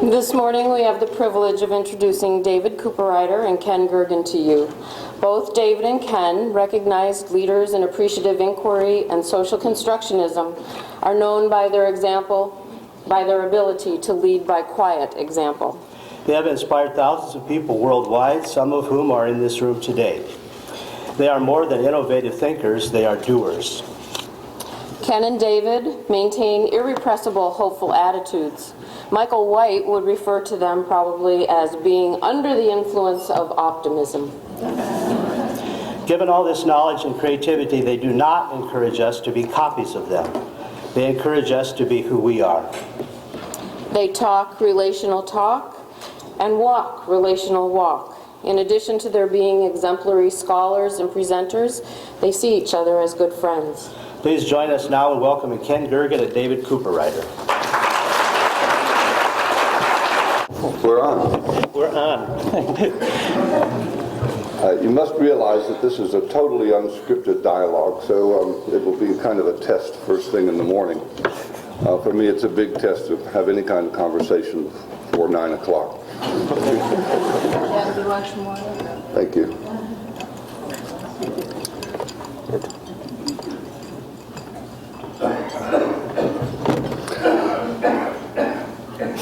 This morning we have the privilege of introducing David Cooperrider and Ken Gergen to you. Both David and Ken, recognized leaders in appreciative inquiry and social constructionism, are known by their example, by their ability to lead by quiet example. They have inspired thousands of people worldwide, some of whom are in this room today. They are more than innovative thinkers, they are doers. Ken and David maintain irrepressible, hopeful attitudes. Michael White would refer to them probably as being under the influence of optimism. Given all this knowledge and creativity, they do not encourage us to be copies of them. They encourage us to be who we are. They talk relational talk and walk relational walk. In addition to their being exemplary scholars and presenters, they see each other as good friends. Please join us now in welcoming Ken Gergen and David Cooperrider. We're on. We're on. You must realize that this is a totally unscripted dialogue, so it will be kind of a test first thing in the morning. For me, it's a big test to have any kind of conversation before 9 o'clock. Thank you.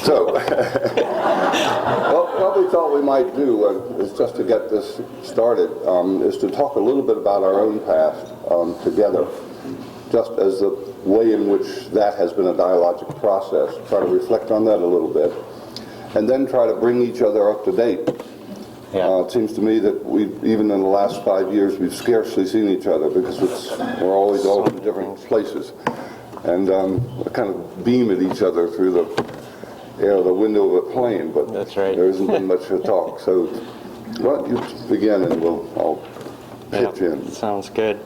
So, what we thought we might do is just to get this started, is to talk a little bit about our own past together, just as the way in which that has been a dialogic process. Try to reflect on that a little bit, and then try to bring each other up to date. Yeah. It seems to me that even in the last 5 years, we've scarcely seen each other because we're always all in different places, and we kind of beam at each other through the window of a plane, but that's right. There hasn't been much to talk. So why don't you begin, and I'll pitch in. Sounds good.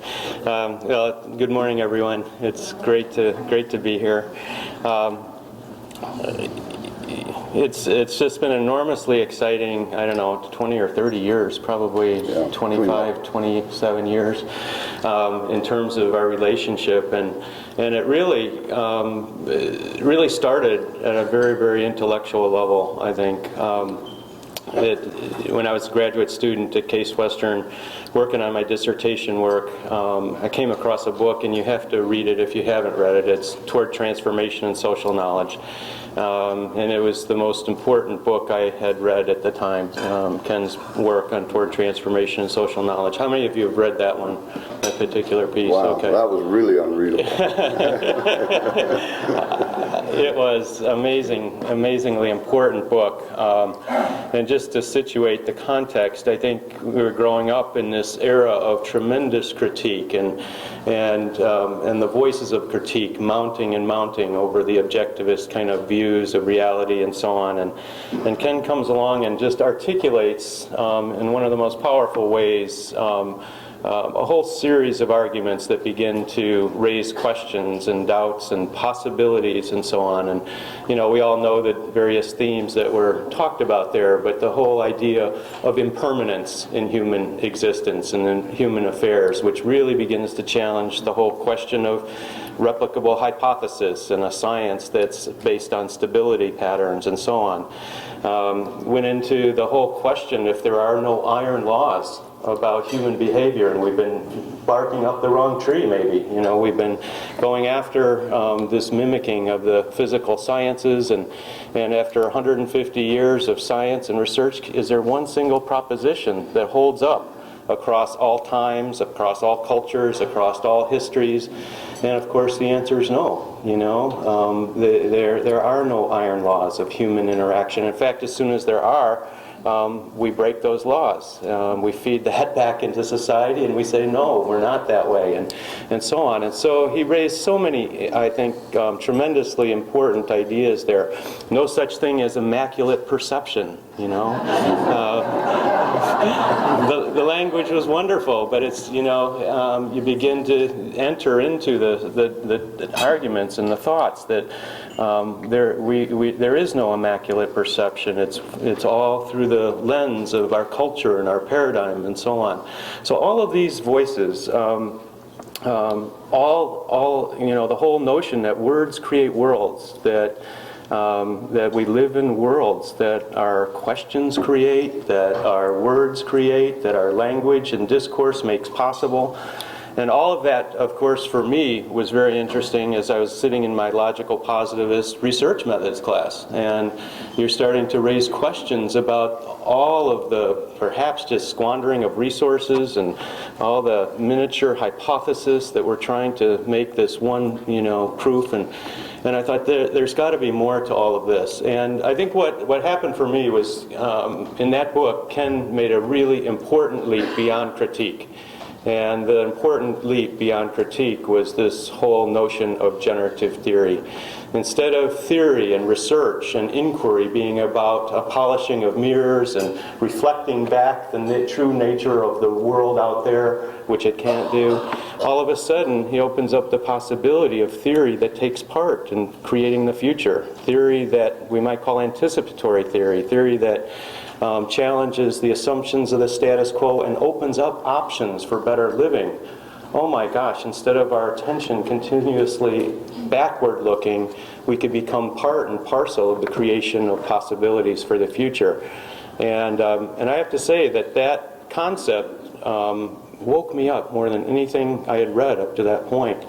Well, good morning, everyone. It's great to be here. It's just been enormously exciting, I don't know, 20 or 30 years, probably 25, 27 years, in terms of our relationship. And it really started at a very, very intellectual level, I think. When I was a graduate student at Case Western, working on my dissertation work, I came across a book, and you have to read it if you haven't read it. It's Toward Transformation and Social Knowledge. And it was the most important book I had read at the time, Ken's work on Toward Transformation and Social Knowledge. How many of you have read that one, that particular piece? Wow, okay. That was really unreadable. It was amazingly important book. And just to situate the context, I think we were growing up in this era of tremendous critique and the voices of critique mounting over the objectivist kind of views of reality and so on. And Ken comes along and just articulates in one of the most powerful ways a whole series of arguments that begin to raise questions and doubts and possibilities and so on. And we all know the various themes that were talked about there, but the whole idea of impermanence in human existence and in human affairs, which really begins to challenge the whole question of replicable hypothesis and a science that's based on stability patterns and so on. Went into the whole question if there are no iron laws about human behavior, and we've been barking up the wrong tree maybe. We've been going after this mimicking of the physical sciences, and after 150 years of science and research, is there one single proposition that holds up across all times, across all cultures, across all histories? And of course the answer is no. There are no iron laws of human interaction. In fact, as soon as there are, we break those laws. We feed that back into society, and we say, no, we're not that way, and so on. And so he raised so many, I think, tremendously important ideas there. No such thing as immaculate perception, The language was wonderful, but it's, you begin to enter into the arguments and the thoughts that there is no immaculate perception. It's all through the lens of our culture and our paradigm and so on. So all of these voices, the whole notion that words create worlds, that that we live in worlds that our questions create, that our words create, that our language and discourse makes possible. And all of that, of course, for me was very interesting as I was sitting in my logical positivist research methods class. And you're starting to raise questions about all of the perhaps just squandering of resources and all the miniature hypothesis that we're trying to make this one, proof. And I thought there's got to be more to all of this. And I think what happened for me was in that book, Ken made a really important leap beyond critique. And the important leap beyond critique was this whole notion of generative theory. Instead of theory and research and inquiry being about a polishing of mirrors and reflecting back the true nature of the world out there, which it can't do, all of a sudden he opens up the possibility of theory that takes part in creating the future. Theory that we might call anticipatory theory, theory that challenges the assumptions of the status quo and opens up options for better living. Oh my gosh, instead of our attention continuously backward looking, we could become part and parcel of the creation of possibilities for the future. And I have to say that concept woke me up more than anything I had read up to that point.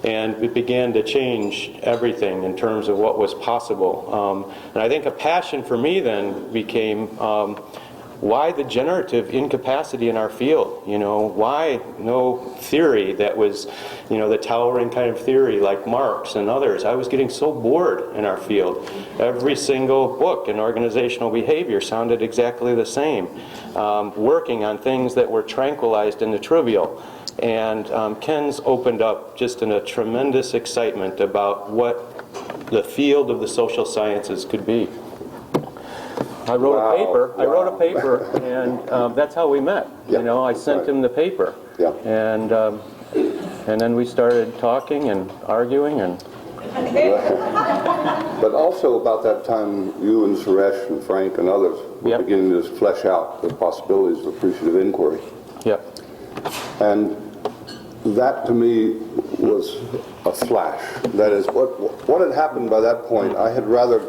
And it began to change everything in terms of what was possible. And I think a passion for me then became why the generative incapacity in our field? Why no theory that was, the towering kind of theory like Marx and others? I was getting so bored in our field. Every single book in organizational behavior sounded exactly the same, working on things that were tranquilized into trivial. And Ken's opened up just in a tremendous excitement about what the field of the social sciences could be. I wrote a paper, and that's how we met. Yeah. I sent him the paper, Yeah. and then we started talking and arguing, and But also about that time, you and Suresh and Frank and others were Yep. beginning to flesh out the possibilities of appreciative inquiry. yep, And that to me was a flash. That is, what had happened by that point, I had rather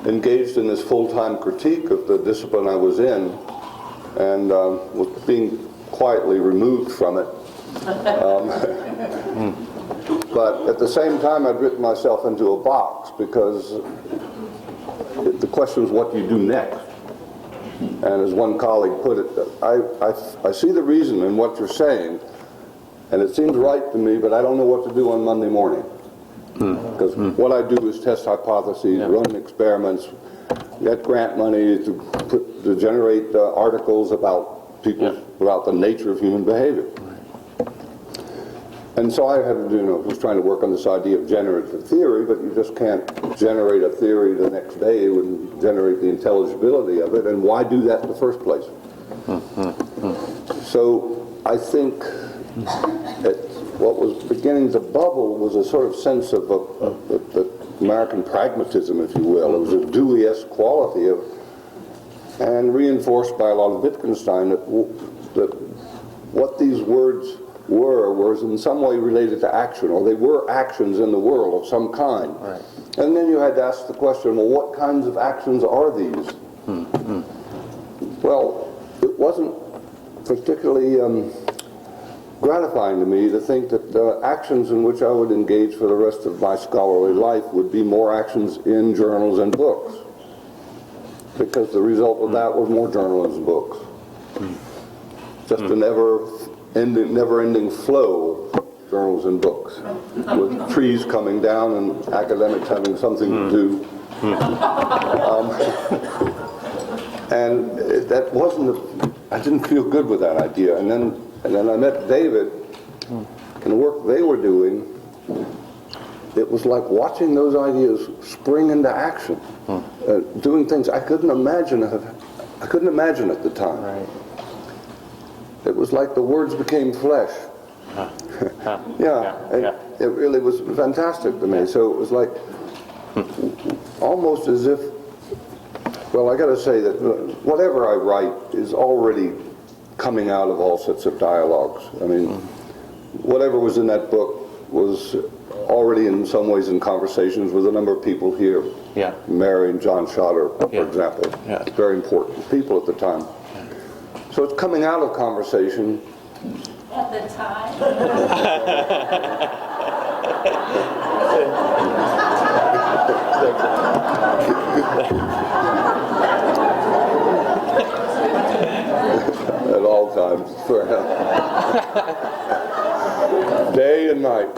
engaged in this full-time critique of the discipline I was in and was being quietly removed from it. But at the same time, I'd written myself into a box because the question was, what do you do next? And as one colleague put it, I see the reason in what you're saying, and it seems right to me, but I don't know what to do on Monday morning. Because what I do is test hypotheses, run experiments, get grant money to generate articles about about the nature of human behavior. And so I had to, was trying to work on this idea of generative theory, but you just can't generate a theory the next day and generate the intelligibility of it, and why do that in the first place? So I think that what was beginning to bubble was a sort of sense of the American pragmatism, if you will. It was a Dewey-esque quality and reinforced by a lot of Wittgenstein that what these words was in some way related to action, or they were actions in the world of some kind. Right. And then you had to ask the question, well, what kinds of actions are these? Well, it wasn't particularly gratifying to me to think that actions in which I would engage for the rest of my scholarly life would be more actions in journals and books, because the result of that was more journals and books. Just a never-ending flow of journals and books, with trees coming down and academics having something to do. And that wasn't, I didn't feel good with that idea. And then I met David, and the work they were doing, it was like watching those ideas spring into action, doing things I couldn't imagine at the time. right. It was like the words became flesh. It really was fantastic to me. So it was like almost as if, well, I got to say that whatever I write is already coming out of all sorts of dialogues. I mean, whatever was in that book was already in some ways in conversations with a number of people here. Yeah. Mary and John Schotter, for Yeah. example. Yeah. Very important people at the time. So it's coming out of conversation. At the time? At all times, day and night.